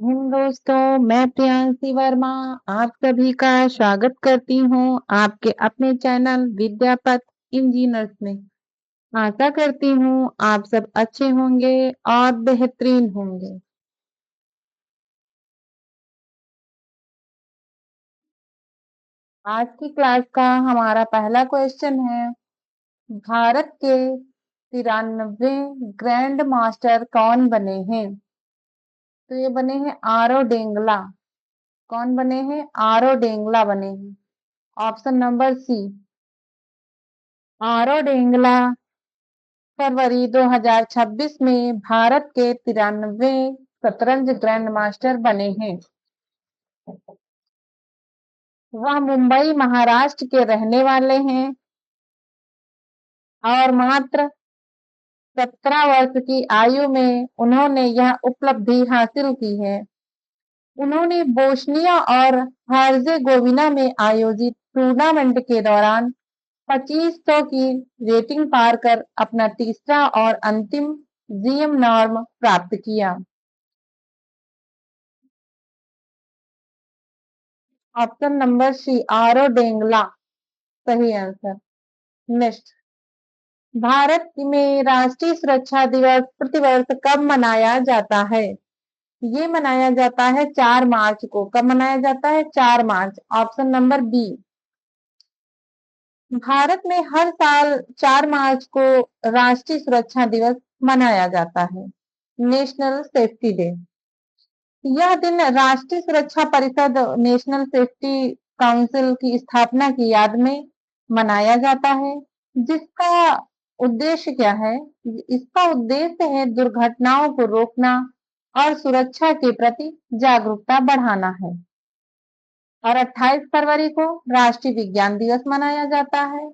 दोस्तों, मैं प्रियांशी वर्मा आप सभी का स्वागत करती हूँ आपके अपने चैनल विद्यापथ इंजीनियर्स में। आशा करती हूँ आप सब अच्छे होंगे और बेहतरीन होंगे। आज की क्लास का हमारा पहला क्वेश्चन है, भारत के 93 ग्रैंड मास्टर कौन बने हैं? तो ये बने हैं आरो डेंगला। कौन बने हैं? आरो डेंगला बने हैं। ऑप्शन नंबर सी, आरो डेंगला फरवरी 2026 में भारत के 93 शतरंज ग्रैंड मास्टर बने हैं। वह मुंबई महाराष्ट्र के रहने वाले हैं और मात्र 17 वर्ष की आयु में उन्होंने यह उपलब्धि हासिल की है। उन्होंने बोस्निया और हर्जेगोविना में आयोजित टूर्नामेंट के दौरान 2500 की रेटिंग पार कर अपना तीसरा और अंतिम जीएम नॉर्म प्राप्त किया। ऑप्शन नंबर सी, आरो डेंगला सही आंसर। नेक्स्ट, भारत में राष्ट्रीय सुरक्षा दिवस प्रतिवर्ष कब मनाया जाता है? ये मनाया जाता है 4 मार्च को। कब मनाया जाता है? 4 मार्च। ऑप्शन नंबर बी, भारत में हर साल 4 मार्च को राष्ट्रीय सुरक्षा दिवस मनाया जाता है, नेशनल सेफ्टी डे। यह दिन राष्ट्रीय सुरक्षा परिषद नेशनल सेफ्टी काउंसिल की स्थापना की याद में मनाया जाता है, जिसका उद्देश्य क्या है? इसका उद्देश्य है दुर्घटनाओं को रोकना और सुरक्षा के प्रति जागरूकता बढ़ाना है। और 28 फरवरी को राष्ट्रीय विज्ञान दिवस मनाया जाता है।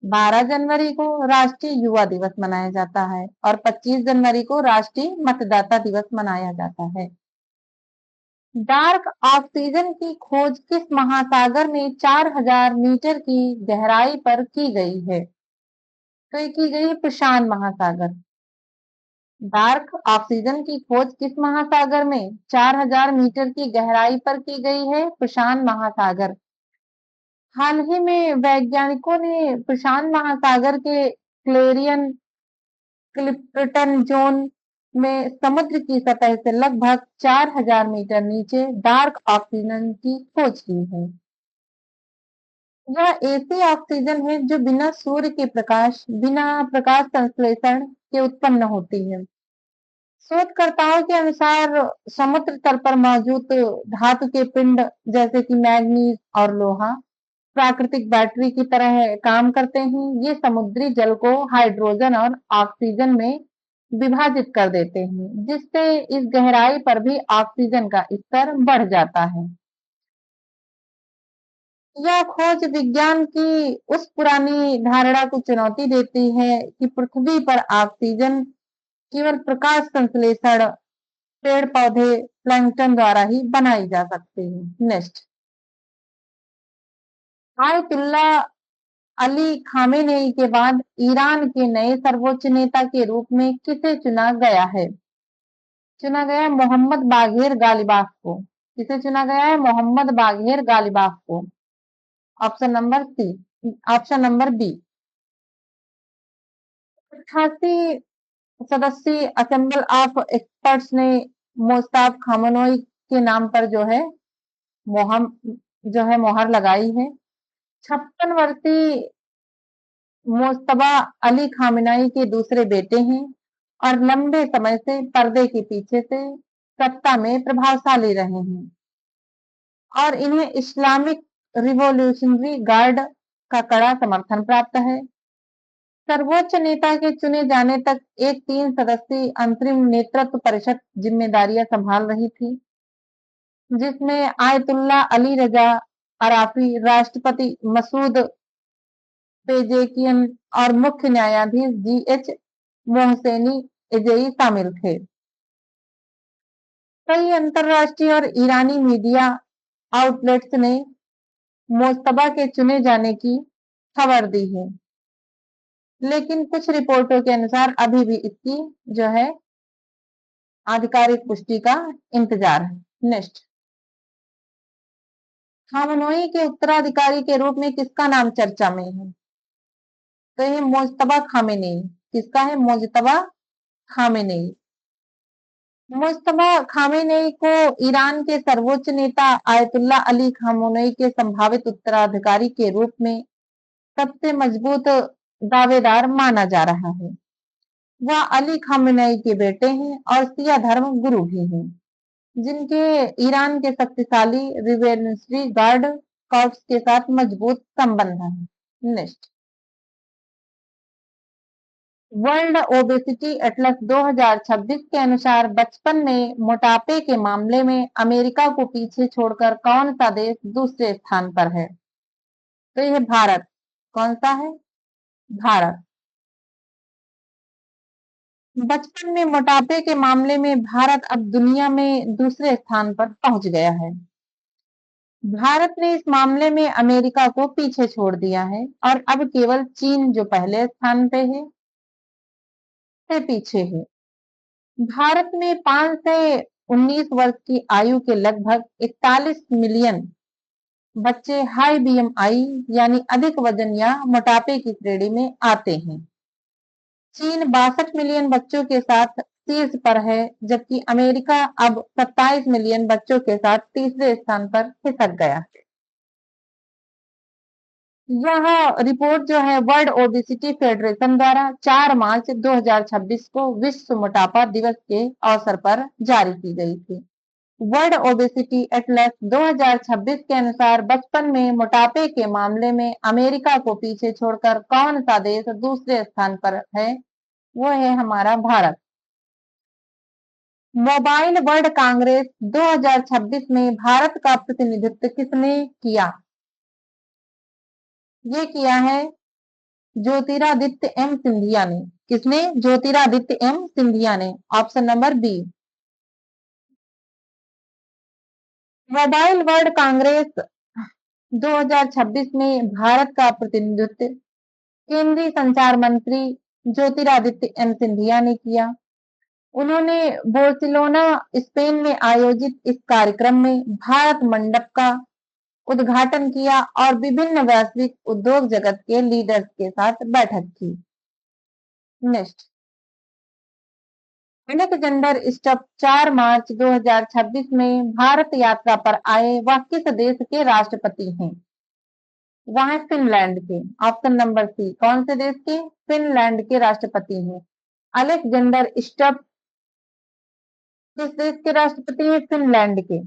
12 जनवरी को राष्ट्रीय युवा दिवस मनाया जाता है और 25 जनवरी को राष्ट्रीय मतदाता दिवस मनाया जाता है। डार्क ऑक्सीजन की खोज किस महासागर में 4000 मीटर की गहराई पर की गई है? तो ये की गई है प्रशांत महासागर। डार्क ऑक्सीजन की खोज किस महासागर में 4000 मीटर की गहराई पर की गई है? प्रशांत महासागर। हाल ही में वैज्ञानिकों ने प्रशांत महासागर के क्लेरियन क्लिपटन जोन में समुद्र की सतह से लगभग 4000 मीटर नीचे डार्क ऑक्सीजन की खोज की है। यह ऐसी ऑक्सीजन है जो बिना प्रकाश संश्लेषण के उत्पन्न होती है। शोधकर्ताओं के अनुसार समुद्र तल पर मौजूद धातु के पिंड जैसे कि मैग्नीज और लोहा प्राकृतिक बैटरी की तरह काम करते हैं। ये समुद्री जल को हाइड्रोजन और ऑक्सीजन में विभाजित कर देते हैं, जिससे इस गहराई पर भी ऑक्सीजन का स्तर बढ़ जाता है। यह खोज विज्ञान की उस पुरानी धारणा को चुनौती देती है कि पृथ्वी पर ऑक्सीजन केवल प्रकाश संश्लेषण पेड़ पौधे प्लैंकटन द्वारा ही बनाई जा सकती है। नेक्स्ट, आयतुल्ला अली खामेनेई के बाद ईरान के नए सर्वोच्च नेता के रूप में किसे चुना गया है? चुना गया है मोहम्मद बाघेर गालिबाफ को। किसे चुना गया है? मोहम्मद बाघेर गालिबाफ को। Option number C, option number B. 88 सदस्यीय असेंबल ऑफ एक्सपर्ट्स ने मोस्ताफ खामनोई के नाम पर मोहम मोहर लगाई है। 56 वर्षीय मोज्तबा अली खामेनेई के दूसरे बेटे हैं और लंबे समय से पर्दे के पीछे से सत्ता में प्रभावशाली रहे हैं और इन्हें इस्लामिक रिवॉल्यूशनरी गार्ड का कड़ा समर्थन प्राप्त है। सर्वोच्च नेता के चुने जाने तक एक 3 सदस्यीय अंतरिम नेतृत्व परिषद जिम्मेदारियां संभाल रही थी, जिसमें आयतुल्ला अली रजा अराफी, राष्ट्रपति मसूद पेजेकियन और मुख्य न्यायाधीश जीएच मोहसेनी एजेई शामिल थे। कई अंतर्राष्ट्रीय और ईरानी मीडिया आउटलेट्स ने मोज्तबा के चुने जाने की खबर दी है, लेकिन कुछ रिपोर्टों के अनुसार अभी भी इसकी आधिकारिक पुष्टि का इंतजार है। नेक्स्ट, खामनोई के उत्तराधिकारी के रूप में किसका नाम चर्चा में है? तो ये मुज्तबा खामेनेई। किसका है? Mojtaba Khamenei. मुज्तबा खामेनेई को ईरान के सर्वोच्च नेता आयतुल्ला अली खामेनेई के संभावित उत्तराधिकारी के रूप में सबसे मजबूत दावेदार माना जा रहा है। वह अली खामेनेई के बेटे हैं और शिया धर्म गुरु भी हैं, जिनके ईरान के शक्तिशाली रिवोल्यूशनरी गार्ड कॉर्प्स के साथ मजबूत संबंध है। नेक्स्ट, वर्ल्ड ओबेसिटी एटलस 2026 के अनुसार बचपन में मोटापे के मामले में अमेरिका को पीछे छोड़कर कौन सा देश दूसरे स्थान पर है? तो यह भारत। कौन सा है? भारत। बचपन में मोटापे के मामले में भारत अब दुनिया में दूसरे स्थान पर पहुंच गया है। भारत ने इस मामले में अमेरिका को पीछे छोड़ दिया है और अब केवल चीन, जो पहले स्थान पे है, से पीछे है। भारत में 5 से 19 वर्ष की आयु के लगभग 41 मिलियन बच्चे हाई बीएमआई यानी अधिक वजन या मोटापे की श्रेणी में आते हैं। चीन 62 मिलियन बच्चों के साथ शीर्ष पर है, जबकि अमेरिका अब 27 मिलियन बच्चों के साथ तीसरे स्थान पर खिसक गया है। यह रिपोर्ट जो है वर्ल्ड ओबेसिटी फेडरेशन द्वारा 4 मार्च 2026 को विश्व मोटापा दिवस के अवसर पर जारी की गई थी। वर्ल्ड ओबेसिटी एटलस 2026 के अनुसार बचपन में मोटापे के मामले में अमेरिका को पीछे छोड़कर कौन सा देश दूसरे स्थान पर है? वो है हमारा भारत। मोबाइल वर्ल्ड कांग्रेस 2026 में भारत का प्रतिनिधित्व किसने किया? ये किया है ज्योतिरादित्य एम सिंधिया ने। किसने? ज्योतिरादित्य एम सिंधिया ने। Option number B. Mobile World Congress 2026 में भारत का प्रतिनिधित्व केंद्रीय संचार मंत्री ज्योतिरादित्य एम सिंधिया ने किया। उन्होंने बार्सिलोना, स्पेन में आयोजित इस कार्यक्रम में भारत मंडप का उद्घाटन किया और विभिन्न वैश्विक उद्योग जगत के लीडर्स के साथ बैठक की। नेक्स्ट, अलेक्जेंडर स्टप 4 मार्च 2026 में भारत यात्रा पर आए वह किस देश के राष्ट्रपति हैं? वह है फिनलैंड के। Option number C. कौन से देश के? फिनलैंड के राष्ट्रपति हैं अलेक्जेंडर स्टप। किस देश के राष्ट्रपति हैं? फिनलैंड के।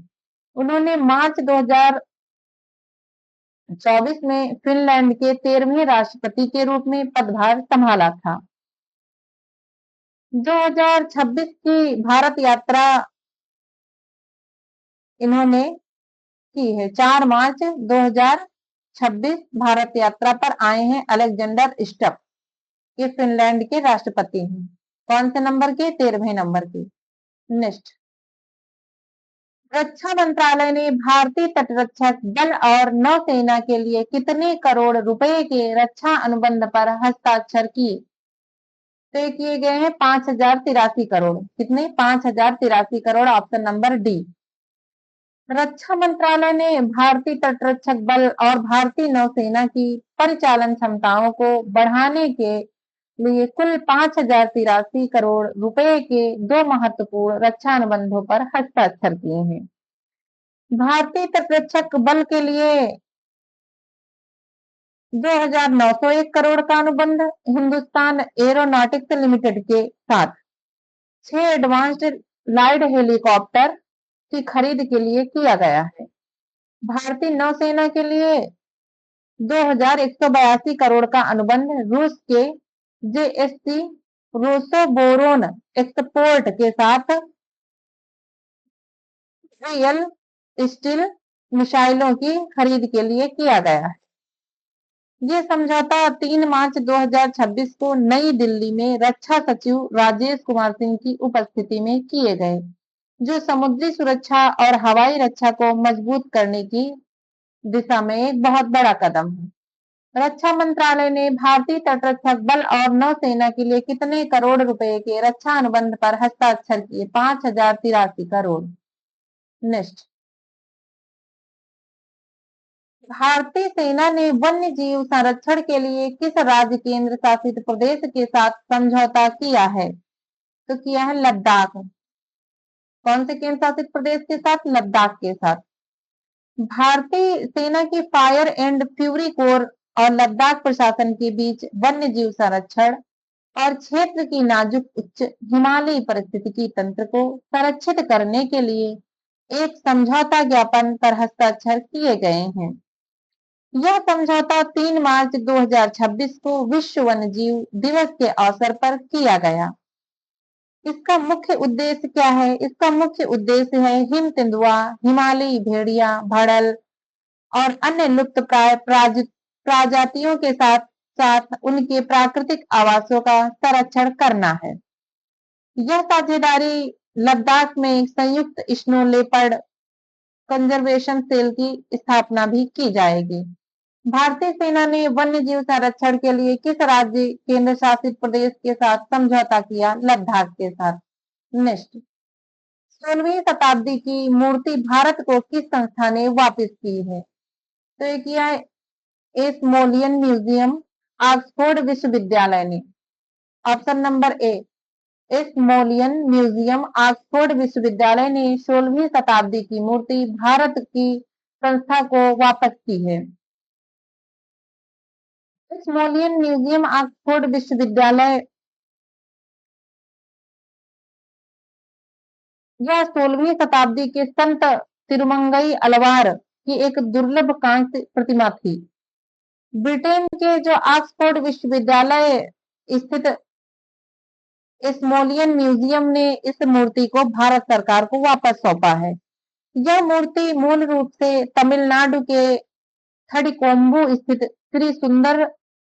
उन्होंने मार्च 2024 में फिनलैंड के 13वें राष्ट्रपति के रूप में पदभार संभाला था। 2026 की भारत यात्रा इन्होंने की है। 4 मार्च 2026 भारत यात्रा पर आए हैं अलेक्जेंडर स्टप। ये फिनलैंड के राष्ट्रपति हैं। कौन से नंबर के? 13वें नंबर के। नेक्स्ट, रक्षा मंत्रालय ने भारतीय तटरक्षक बल और नौसेना के लिए कितने करोड़ रुपए के रक्षा अनुबंध पर हस्ताक्षर किए? तय किए गए हैं 5083 करोड़। कितने? 5083 करोड़। Option number D. रक्षा मंत्रालय ने भारतीय तटरक्षक बल और भारतीय नौसेना की परिचालन क्षमताओं को बढ़ाने के लिए कुल 5083 करोड़ रुपए के 2 महत्वपूर्ण रक्षा अनुबंधों पर हस्ताक्षर किए हैं। भारतीय तटरक्षक बल के लिए 2901 करोड़ का अनुबंध हिंदुस्तान एरोनॉटिक्स लिमिटेड के साथ 6 एडवांस्ड लाइट हेलीकॉप्टर की खरीद के लिए किया गया है। भारतीय नौसेना के लिए 2182 करोड़ का अनुबंध रूस के जेएससी रोसोबोरोन एक्सपोर्ट के साथ रियल स्टील मिसाइलों की खरीद के लिए किया गया है। ये समझौता 3 मार्च 2026 को नई दिल्ली में रक्षा सचिव राजेश कुमार सिंह की उपस्थिति में किए गए, जो समुद्री सुरक्षा और हवाई रक्षा को मजबूत करने की दिशा में एक बहुत बड़ा कदम है। रक्षा मंत्रालय ने भारतीय तटरक्षक बल और नौसेना के लिए कितने करोड़ रुपए के रक्षा अनुबंध पर हस्ताक्षर किए? 5083 करोड़। नेक्स्ट, भारतीय सेना ने वन्य जीव संरक्षण के लिए किस राज्य केंद्र शासित प्रदेश के साथ समझौता किया है? तो किया है लद्दाख। कौन से केंद्र शासित प्रदेश के साथ? लद्दाख के साथ। भारतीय सेना की फायर एंड फ्यूरी कोर और लद्दाख प्रशासन के बीच वन्य जीव संरक्षण और क्षेत्र की नाजुक उच्च हिमालयी पारिस्थितिकी तंत्र को संरक्षित करने के लिए एक समझौता ज्ञापन पर हस्ताक्षर किए गए हैं। यह समझौता 3 मार्च 2026 को विश्व वन्यजीव दिवस के अवसर पर किया गया। इसका मुख्य उद्देश्य क्या है? इसका मुख्य उद्देश्य है हिम तेंदुआ, हिमालयी भेड़िया, भड़ल और अन्य लुप्त प्राय प्रजातियों के साथ साथ उनके प्राकृतिक आवासों का संरक्षण करना है। यह साझेदारी लद्दाख में संयुक्त स्नो लेपर्ड कंजर्वेशन सेल की स्थापना भी की जाएगी। भारतीय सेना ने वन्य जीव संरक्षण के लिए किस राज्य केंद्र शासित प्रदेश के साथ समझौता किया? लद्दाख के साथ। नेक्स्ट, 16वीं शताब्दी की मूर्ति भारत को किस संस्था ने वापस की है? तो ये किया है स्मोलियन म्यूजियम, ऑक्सफोर्ड विश्वविद्यालय ने। Option number A, Ashmolean museum, Oxford विश्वविद्यालय ने 16वीं शताब्दी की मूर्ति भारत की संस्था को वापस की है। स्मोलियन म्यूजियम, ऑक्सफोर्ड विश्वविद्यालय, यह 16वीं शताब्दी के संत तिरुमंगई अलवार की एक दुर्लभ कांस्य प्रतिमा थी। ब्रिटेन के जो ऑक्सफोर्ड विश्वविद्यालय स्थित स्मोलियन म्यूजियम ने इस मूर्ति को भारत सरकार को वापस सौंपा है। यह मूर्ति मूल रूप से तमिलनाडु के थडिकोम्बू स्थित श्री सुंदर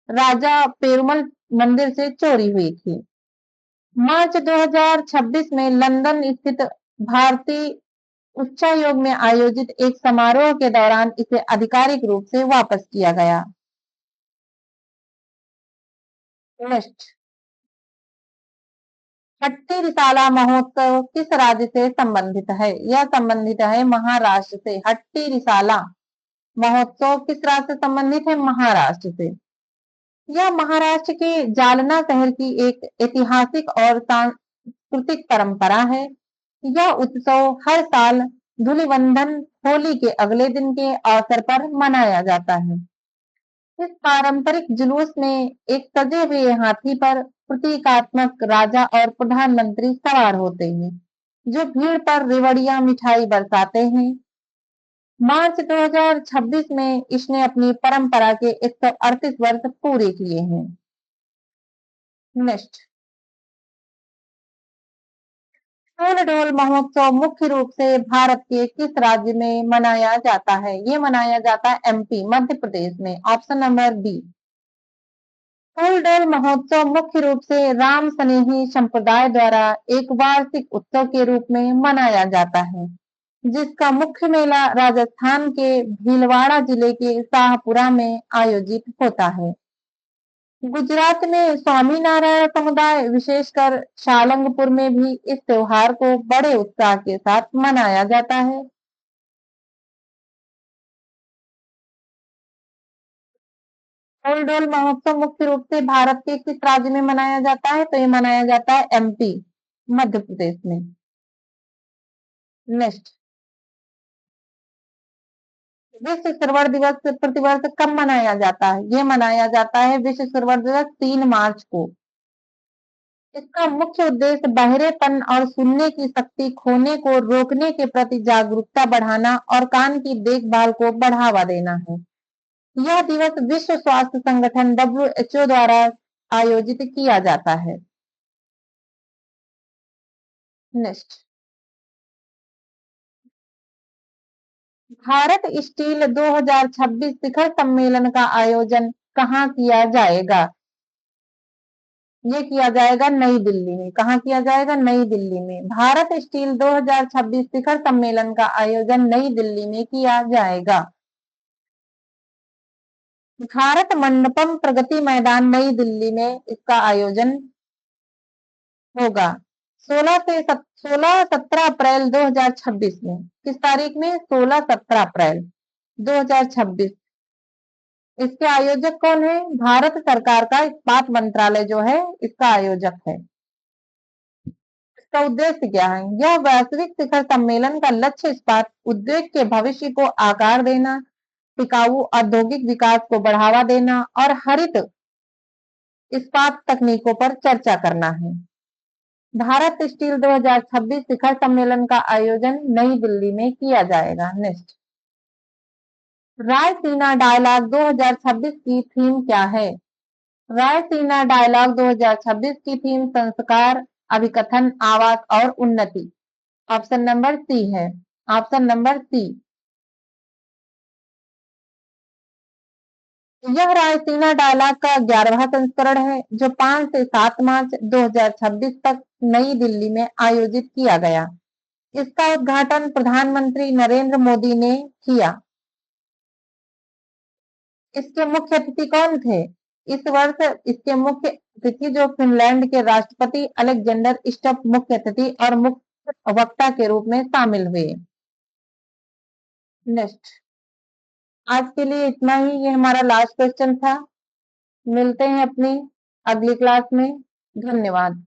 राजा पेरुमल मंदिर से चोरी हुई थी। मार्च 2026 में लंदन स्थित भारतीय उच्चायोग में आयोजित एक समारोह के दौरान इसे आधिकारिक रूप से वापस किया गया। नेक्स्ट, हट्टी रिसाला महोत्सव किस राज्य से संबंधित है? यह संबंधित है महाराष्ट्र से। हट्टी रिसाला महोत्सव किस राज्य से संबंधित है? महाराष्ट्र से। यह महाराष्ट्र के जालना शहर की एक ऐतिहासिक और सांस्कृतिक परंपरा है। यह उत्सव हर साल धूलिवंदन होली के अगले दिन के अवसर पर मनाया जाता है। इस पारंपरिक जुलूस में एक सजे हुए हाथी पर प्रतीकात्मक राजा और प्रधानमंत्री सवार होते हैं, जो भीड़ पर रेवड़ियां मिठाई बरसाते हैं। मार्च 2026 में इसने अपनी परंपरा के 138 वर्ष पूरे किए हैं। नेक्स्ट, फूल ढोल महोत्सव मुख्य रूप से भारत के किस राज्य में मनाया जाता है? ये मनाया जाता है एमपी, मध्य प्रदेश में। Option number B. फूल ढोल महोत्सव मुख्य रूप से राम स्नेही संप्रदाय द्वारा एक वार्षिक उत्सव के रूप में मनाया जाता है, जिसका मुख्य मेला राजस्थान के भीलवाड़ा जिले के शाहपुरा में आयोजित होता है। गुजरात में स्वामीनारायण समुदाय विशेषकर शालंगपुर में भी इस त्योहार को बड़े उत्साह के साथ मनाया जाता है। फूल ढोल महोत्सव मुख्य रूप से भारत के किस राज्य में मनाया जाता है? तो ये मनाया जाता है एमपी, मध्य प्रदेश में। नेक्स्ट, विश्व श्रवण दिवस प्रतिवर्ष कब मनाया जाता है? ये मनाया जाता है विश्व श्रवण दिवस 3 मार्च को। इसका मुख्य उद्देश्य बहरेपन और सुनने की शक्ति खोने को रोकने के प्रति जागरूकता बढ़ाना और कान की देखभाल को बढ़ावा देना है। यह दिवस विश्व स्वास्थ्य संगठन WHO द्वारा आयोजित किया जाता है। नेक्स्ट, भारत स्टील 2026 शिखर सम्मेलन का आयोजन कहाँ किया जाएगा? ये किया जाएगा नई दिल्ली में। कहाँ किया जाएगा? नई दिल्ली में। भारत स्टील 2026 शिखर सम्मेलन का आयोजन नई दिल्ली में किया जाएगा। भारत मंडपम प्रगति मैदान नई दिल्ली में इसका आयोजन होगा। 16-17 अप्रैल 2026 में, किस तारीख में? 16-17 अप्रैल 2026। इसके आयोजक कौन है? भारत सरकार का इस्पात मंत्रालय जो है इसका आयोजक है। इसका उद्देश्य क्या है? यह वैश्विक शिखर सम्मेलन का लक्ष्य इस्पात उद्योग के भविष्य को आकार देना, टिकाऊ औद्योगिक विकास को बढ़ावा देना और हरित इस्पात तकनीकों पर चर्चा करना है। भारत स्टील 2026 शिखर सम्मेलन का आयोजन नई दिल्ली में किया जाएगा। नेक्स्ट, रायसीना डायलॉग 2026 की थीम क्या है? रायसीना डायलॉग 2026 की थीम संस्कार, अभिकथन, आवास और उन्नति। ऑप्शन नंबर सी है। Option number C. यह रायसीना डायलॉग का 11वां संस्करण है जो 5 से 7 मार्च 2026 तक नई दिल्ली में आयोजित किया गया। इसका उद्घाटन प्रधानमंत्री नरेंद्र मोदी ने किया। इसके मुख्य अतिथि कौन थे? इस वर्ष इसके मुख्य अतिथि जो फिनलैंड के राष्ट्रपति अलेक्जेंडर स्टफ मुख्य अतिथि और मुख्य वक्ता के रूप में शामिल हुए। नेक्स्ट, आज के लिए इतना ही। ये हमारा लास्ट क्वेश्चन था। मिलते हैं अपनी अगली क्लास में। धन्यवाद।